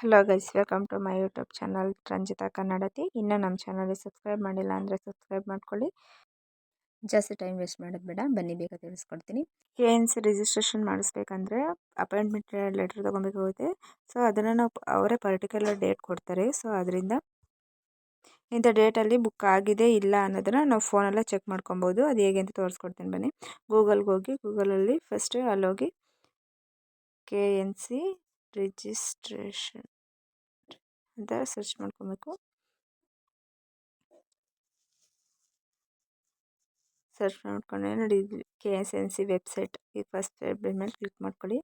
Hello guys, welcome to my YouTube channel Ranjitha Kannadathi. ಇನ್ನೂ ನಮ್ಮ ಚಾನಲ್ಗೆ ಸಬ್ಸ್ಕ್ರೈಬ್ ಮಾಡಿಲ್ಲ ಅಂದರೆ ಸಬ್ಸ್ಕ್ರೈಬ್ ಮಾಡ್ಕೊಳ್ಳಿ. ಜಾಸ್ತಿ ಟೈಮ್ ವೇಸ್ಟ್ ಮಾಡೋದು ಬೇಡ, ಬನ್ನಿ ಬೇಗ ತಿಳಿಸ್ಕೊಡ್ತೀನಿ. KNC ರಿಜಿಸ್ಟ್ರೇಷನ್ ಮಾಡಿಸ್ಬೇಕಂದ್ರೆ ಅಪಾಯಿಂಟ್ಮೆಂಟ್ ಲೆಟರ್ ತೊಗೊಬೇಕಾಗುತ್ತೆ. ಸೊ ಅದನ್ನು ನಾವು ಅವರೇ ಪರ್ಟಿಕ್ಯುಲರ್ ಡೇಟ್ ಕೊಡ್ತಾರೆ. ಸೊ ಅದರಿಂದ ಇಂಥ ಡೇಟಲ್ಲಿ ಬುಕ್ ಆಗಿದೆ ಇಲ್ಲ ಅನ್ನೋದನ್ನು ನಾವು ಫೋನಲ್ಲೇ ಚೆಕ್ ಮಾಡ್ಕೊಬೋದು. ಅದು ಹೇಗೆ ಅಂತ ತೋರಿಸ್ಕೊಡ್ತೀನಿ ಬನ್ನಿ. ಗೂಗಲ್ಗೆ ಹೋಗಿ, ಗೂಗಲಲ್ಲಿ ಫಸ್ಟ್ ಅಲ್ಲೋಗಿ KNC ರಿಜಿಸ್ಟ್ರೇಷನ್ ಅಂತ ಸರ್ಚ್ ಮಾಡ್ಕೊಬೇಕು. ಸರ್ಚ್ ಮಾಡ್ಕೊಂಡ್ರೆ ನೋಡಿ, KNC ವೆಬ್ಸೈಟ್ ಈ ಫಸ್ಟ್ ವೆಬ್ ಮೇಲೆ ಕ್ಲಿಕ್ ಮಾಡ್ಕೊಳ್ಳಿ.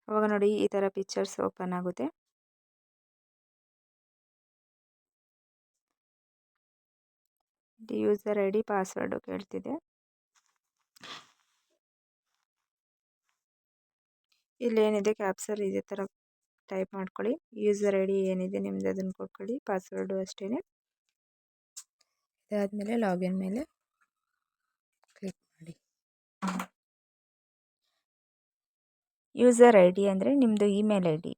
ಅವಾಗ ನೋಡಿ ಈ ಥರ ಪಿಕ್ಚರ್ಸ್ ಓಪನ್ ಆಗುತ್ತೆ. ಯೂಸರ್ ID ಪಾಸ್ವರ್ಡು ಕೇಳ್ತಿದೆ. ಇಲ್ಲೇನಿದೆ ಕ್ಯಾಪ್ಚರ್ ಇದೇ ಥರ ಟೈಪ್ ಮಾಡ್ಕೊಳ್ಳಿ. ಯೂಸರ್ ID ಏನಿದೆ ನಿಮ್ದು ಅದನ್ನು ಕೊಟ್ಕೊಳ್ಳಿ. ಪಾಸ್ವರ್ಡು ಅಷ್ಟೇ. ಇದಾದಮೇಲೆ ಲಾಗಿನ್ ಮೇಲೆ ಕ್ಲಿಕ್ ಮಾಡಿ. ಯೂಸರ್ ID ಅಂದರೆ ನಿಮ್ಮದು ಇಮೇಲ್ ID.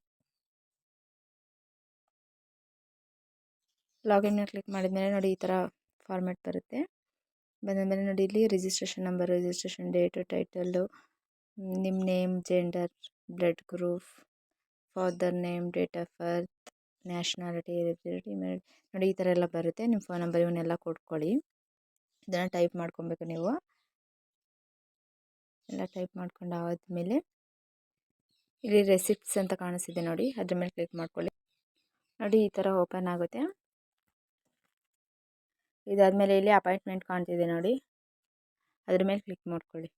ಲಾಗಿನ್ ಮೇಲೆ ಕ್ಲಿಕ್ ಮಾಡಿದ್ಮೇಲೆ ನೋಡಿ ಈ ಥರ ಫಾರ್ಮ್ಯಾಟ್ ಬರುತ್ತೆ. ಬಂದಮೇಲೆ ನೋಡಿ ಇಲ್ಲಿ registration number, registration date, title, ನಿಮ್ಮ name, gender, blood group, father name, date of birth, nationality, email ನೋಡಿ ಈ ಥರ ಎಲ್ಲ ಬರುತ್ತೆ. ನಿಮ್ಮ ಫೋನ್ ನಂಬರ್ ಇವನ್ನೆಲ್ಲ ಕೊಟ್ಕೊಳ್ಳಿ. ಇದನ್ನು ಟೈಪ್ ಮಾಡ್ಕೊಬೇಕು ನೀವು. ಎಲ್ಲ ಟೈಪ್ ಮಾಡ್ಕೊಂಡು ಆದಮೇಲೆ ಇಲ್ಲಿ ರೆಸಿಪ್ಟ್ಸ್ ಅಂತ ಕಾಣಿಸ್ತಿದೆ ನೋಡಿ, ಅದ್ರ ಮೇಲೆ ಕ್ಲಿಕ್ ಮಾಡ್ಕೊಳ್ಳಿ. ನೋಡಿ ಈ ಥರ ಓಪನ್ ಆಗುತ್ತೆ. ಇದಾದಮೇಲೆ ಇಲ್ಲಿ ಅಪಾಯಿಂಟ್ಮೆಂಟ್ ಕಾಣ್ತಿದೆ ನೋಡಿ, ಅದ್ರ ಮೇಲೆ ಕ್ಲಿಕ್ ಮಾಡ್ಕೊಳ್ಳಿ.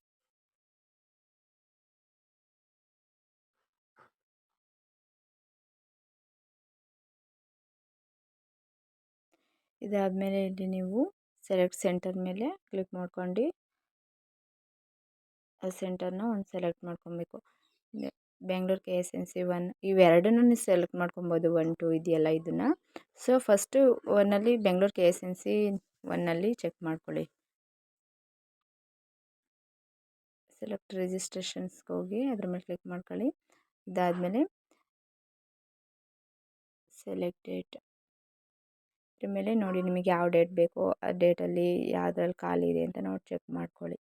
ಇದಾದಮೇಲೆ ಇಲ್ಲಿ ನೀವು ಸೆಲೆಕ್ಟ್ ಸೆಂಟರ್ ಮೇಲೆ ಕ್ಲಿಕ್ ಮಾಡ್ಕೊಂಡು ಆ ಸೆಂಟರ್ನ ಒಂದು ಸೆಲೆಕ್ಟ್ ಮಾಡ್ಕೊಬೇಕು. ಬೆಂಗಳೂರು KSNC 1 ಇವೆರಡನ್ನೂ ನೀವು ಸೆಲೆಕ್ಟ್ ಮಾಡ್ಕೊಬೋದು. 1, 2 ಇದೆಯಲ್ಲ ಇದನ್ನು. ಸೊ ಫಸ್ಟು 1ಅಲ್ಲಿ ಬೆಂಗಳೂರು KSNC 1ಅಲ್ಲಿ ಚೆಕ್ ಮಾಡ್ಕೊಳ್ಳಿ. ಸೆಲೆಕ್ಟ್ ರಿಜಿಸ್ಟ್ರೇಷನ್ಸ್ಗೆ ಹೋಗಿ ಅದ್ರ ಮೇಲೆ ಕ್ಲಿಕ್ ಮಾಡ್ಕೊಳ್ಳಿ. ಇದಾದಮೇಲೆ ಸೆಲೆಕ್ಟ್ ಡೇಟ್ ಇದ್ರ ಮೇಲೆ ನೋಡಿ ನಿಮಗೆ ಯಾವ ಡೇಟ್ ಬೇಕೋ ಆ ಡೇಟಲ್ಲಿ ಯಾವುದ್ರಲ್ಲಿ ಖಾಲಿ ಇದೆ ಅಂತ ನೋಡಿ ಚೆಕ್ ಮಾಡ್ಕೊಳ್ಳಿ.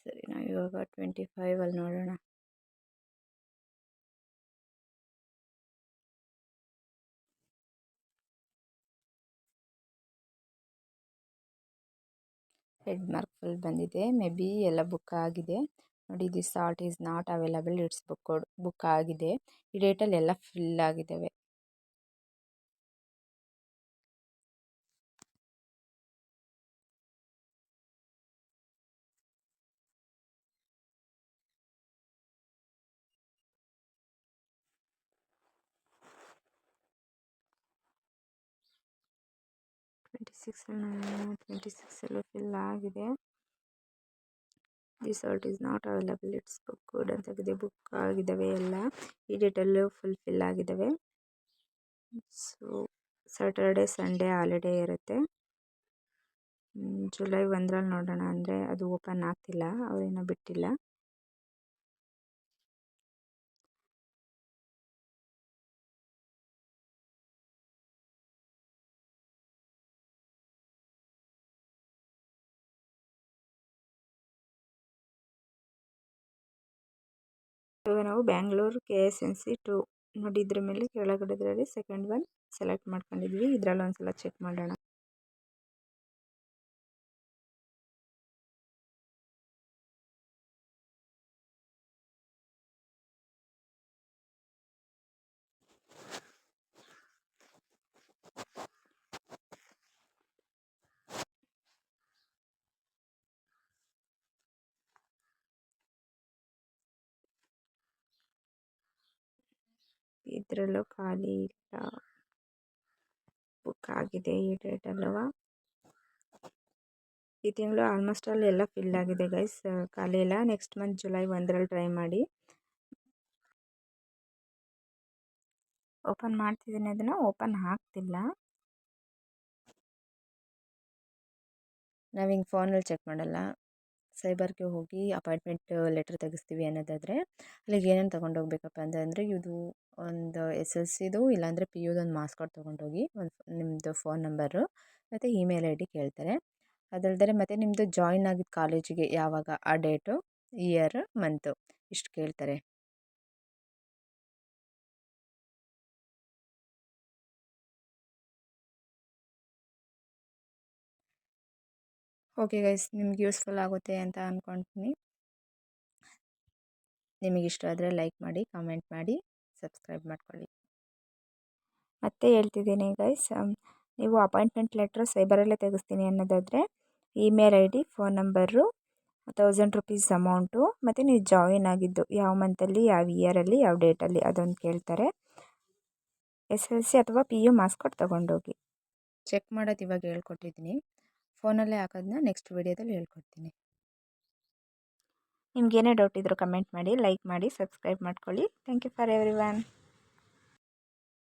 ಸರಿ, ನಾವು ಇವಾಗ 25 ನೋಡೋಣ. ಹೆಡ್ ಮಾರ್ಕ್ ಫುಲ್ ಬಂದಿದೆ. ಮೇ ಬಿ ಎಲ್ಲ ಬುಕ್ ಆಗಿದೆ ನೋಡಿ. This slot is not available, it's book ಆಗಿದೆ. ಈ ಡೇಟಲ್ಲಿ ಎಲ್ಲ ಫಿಲ್ ಆಗಿದ್ದಾವೆ. ಟ್ವೆಂಟಿ ಸಿಕ್ಸಲ್ಲೂ ಫಿಲ್ ಆಗಿದೆ. This slot is not available, it's booked ಅಂತಾಗಿದೆ. ಬುಕ್ ಆಗಿದ್ದಾವೆ ಎಲ್ಲ. ಈ ಡೇಟಲ್ಲೂ ಫಿಲ್ ಆಗಿದ್ದಾವೆ. ಸೊ ಸ್ಯಾಟರ್ಡೆ ಸಂಡೇ ಹಾಲಿಡೇ ಇರುತ್ತೆ. ಜುಲೈ 1ರಲ್ಲಿ ನೋಡೋಣ ಅಂದರೆ ಅದು ಓಪನ್ ಆಗ್ತಿಲ್ಲ, ಅವರೇನೋ ಬಿಟ್ಟಿಲ್ಲ. ಇವಾಗ ನಾವು ಬ್ಯಾಂಗ್ಳೂರು KSNC 2 ನೋಡಿ, ಇದ್ರ ಮೇಲೆ ಕೆಳಗಡೆದ್ರಲ್ಲಿ ಸೆಕೆಂಡ್ ಒನ್ ಸೆಲೆಕ್ಟ್ ಮಾಡ್ಕೊಂಡಿದ್ವಿ. ಇದರಲ್ಲಿ ಒಂದ್ಸಲ ಚೆಕ್ ಮಾಡೋಣ. ಇದರಲ್ಲೂ ಖಾಲಿ ಇಲ್ಲ, ಬುಕ್ ಆಗಿದೆ ಈ ಡೇಟಲ್ಲವ. ಈ ತಿಂಗಳು ಆಲ್ಮೋಸ್ಟ್ ಅಲ್ಲಿ ಎಲ್ಲ ಫಿಲ್ ಆಗಿದೆ ಗೈಸ್, ಖಾಲಿ ಇಲ್ಲ. ನೆಕ್ಸ್ಟ್ ಮಂತ್ ಜುಲೈ 1ರಲ್ಲಿ ಟ್ರೈ ಮಾಡಿ. ಓಪನ್ ಮಾಡ್ತಿದ್ದೀನಿ, ಅದನ್ನು ಓಪನ್ ಆಗ್ತಿಲ್ಲ. ನಾವು ಹಿಂಗೆ ಫೋನಲ್ಲಿ ಚೆಕ್ ಮಾಡಲ್ಲ, ಸೈಬರ್ಗೆ ಹೋಗಿ ಅಪಾಯಿಂಟ್ಮೆಂಟ್ ಲೆಟ್ರ್ ತೆಗಿಸ್ತೀವಿ ಅನ್ನೋದಾದರೆ ಅಲ್ಲಿಗೆ ಏನೇನು ತೊಗೊಂಡೋಗ್ಬೇಕಪ್ಪ ಅಂತಂದರೆ ಇದು ಒಂದು SSLCದು ಇಲ್ಲಾಂದರೆ PUದು ಒಂದು ಮಾರ್ಕ್ಸ್ ಕಾರ್ಡ್ ತೊಗೊಂಡೋಗಿ ಒಂದು ನಿಮ್ಮದು ಫೋನ್ ನಂಬರು ಮತ್ತು ಇಮೇಲ್ ID ಕೇಳ್ತಾರೆ. ಅದಲ್ದೇ ಮತ್ತು ನಿಮ್ಮದು ಜಾಯಿನ್ ಆಗಿದ್ದ ಕಾಲೇಜಿಗೆ ಯಾವಾಗ ಆ ಡೇಟು, ಇಯರ್, ಮಂತು ಇಷ್ಟು ಕೇಳ್ತಾರೆ. ಓಕೆ ಗೈಸ್, ನಿಮ್ಗೆ ಯೂಸ್ಫುಲ್ ಆಗುತ್ತೆ ಅಂತ ಅಂದ್ಕೊಳ್ತೀನಿ. ನಿಮಗೆ ಇಷ್ಟ ಆದರೆ ಲೈಕ್ ಮಾಡಿ, ಕಾಮೆಂಟ್ ಮಾಡಿ, ಸಬ್ಸ್ಕ್ರೈಬ್ ಮಾಡ್ಕೊಳ್ಳಿ. ಮತ್ತೆ ಹೇಳ್ತಿದ್ದೀನಿ ಗೈಸ್, ನೀವು ಅಪಾಯಿಂಟ್ಮೆಂಟ್ ಲೆಟ್ರ್ ಸೈಬರಲ್ಲೇ ತೆಗಿಸ್ತೀನಿ ಅನ್ನೋದಾದರೆ email ID, phone number, 1000 rupees amount ಮತ್ತು ನೀವು ಜಾಯಿನ್ ಆಗಿದ್ದು ಯಾವ ಮಂತಲ್ಲಿ, ಯಾವ ಇಯರಲ್ಲಿ, ಯಾವ ಡೇಟಲ್ಲಿ ಅದೊಂದು ಕೇಳ್ತಾರೆ. SSLC ಅಥವಾ PU ಮಾರ್ಕ್ಸ್ ಕಾರ್ಡ್ ತೊಗೊಂಡೋಗಿ ಚೆಕ್ ಮಾಡೋದು ಇವಾಗ ಹೇಳ್ಕೊಟ್ಟಿದ್ದೀನಿ. ಫೋನಲ್ಲೇ ಹಾಕೋದನ್ನ ನೆಕ್ಸ್ಟ್ ವೀಡಿಯೋದಲ್ಲಿ ಹೇಳ್ಕೊಡ್ತೀನಿ. ನಿಮ್ಗೇನೇ ಡೌಟ್ ಇದ್ದರೂ ಕಮೆಂಟ್ ಮಾಡಿ, ಲೈಕ್ ಮಾಡಿ, ಸಬ್ಸ್ಕ್ರೈಬ್ ಮಾಡ್ಕೊಳ್ಳಿ. Thank you for everyone.